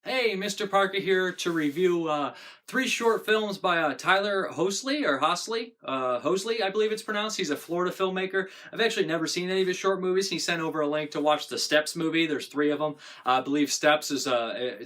Hey, Mrparka here to review three short films by Tyler Hosley, I believe it's pronounced. He's a Florida filmmaker. I've actually never seen any of his short movies. He sent over a link to watch the Steps movie. There's three of them. I believe Steps is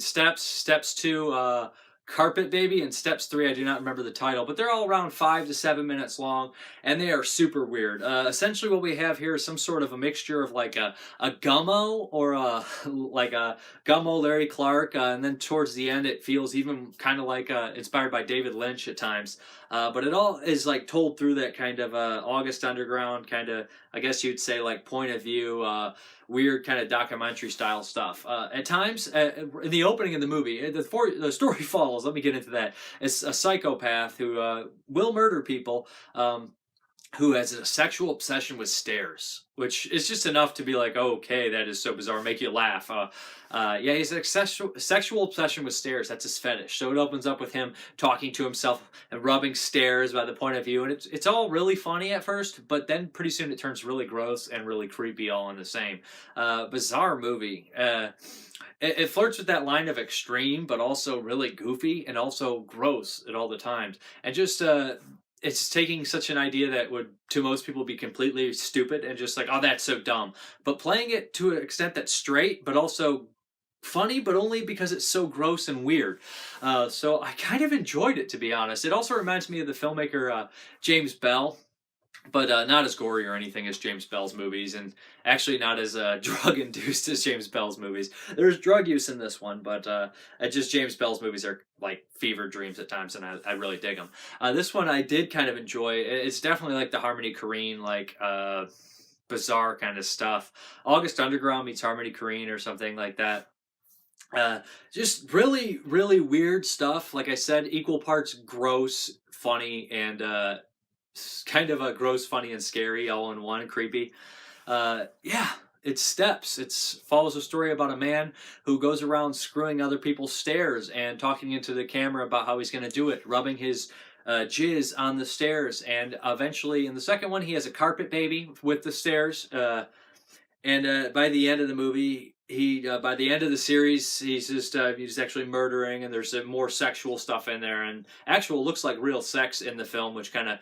Steps 2, Carpet Baby, and Steps 3, I do not remember the title, but they're all around 5 to 7 minutes long, and they are super weird. Essentially what we have here is some sort of a mixture of like a Gummo or like a Gummo Larry Clark, and then towards the end it feels even kind of like inspired by David Lynch at times. But it all is like told through that kind of August Underground kind of, I guess you'd say, like point of view, weird kind of documentary style stuff. At times, in the opening of the movie, the story follows. Let me get into that. It's a psychopath who will murder people. Who has a sexual obsession with stairs, which is just enough to be like, oh, okay, that is so bizarre, make you laugh. Yeah, he's a sexual obsession with stairs. That's his fetish. So it opens up with him talking to himself and rubbing stairs by the point of view, and it's all really funny at first, but then pretty soon it turns really gross and really creepy all in the same. Bizarre movie. It flirts with that line of extreme, but also really goofy and also gross at all the times, and just it's taking such an idea that would to most people be completely stupid and just like, oh, that's so dumb, but playing it to an extent that's straight but also funny, but only because it's so gross and weird. So I kind of enjoyed it, to be honest. It also reminds me of the filmmaker James Bell, but not as gory or anything as James Bell's movies, and actually not as drug induced as James Bell's movies. There's drug use in this one, but just James Bell's movies are like fever dreams at times, and I really dig them. This one I did kind of enjoy. It's definitely like the Harmony Korine, like bizarre kind of stuff. August Underground meets Harmony Korine or something like that. Just really, really weird stuff. Like I said, equal parts gross, funny, and kind of a gross, funny, and scary all in one. Creepy. Yeah, it's Steps. It's follows a story about a man who goes around screwing other people's stairs and talking into the camera about how he's going to do it, rubbing his jizz on the stairs, and eventually in the second one he has a carpet baby with the stairs. And by the end of the movie, by the end of the series, he's actually murdering, and there's more sexual stuff in there, and actual looks like real sex in the film, which kind of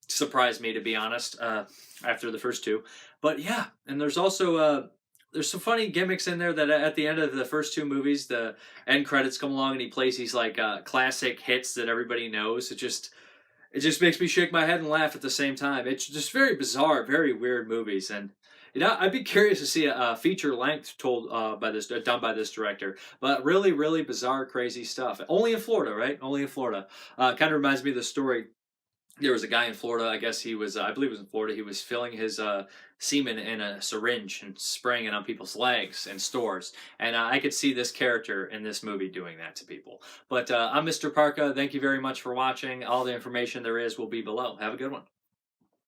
surprised me, to be honest, after the first two. But yeah, and there's also there's some funny gimmicks in there that at the end of the first two movies, the end credits come along and he plays these like classic hits that everybody knows. It just makes me shake my head and laugh at the same time. It's just very bizarre, very weird movies, and I'd be curious to see a feature length told by this done by this director. But really, really bizarre, crazy stuff. Only in Florida, right? Only in Florida. Kind of reminds me of the story. There was a guy in Florida. I guess he was. I believe it was in Florida. He was filling his semen in a syringe and spraying it on people's legs in stores. And I could see this character in this movie doing that to people. But I'm Mrparka. Thank you very much for watching. All the information there is will be below. Have a good one.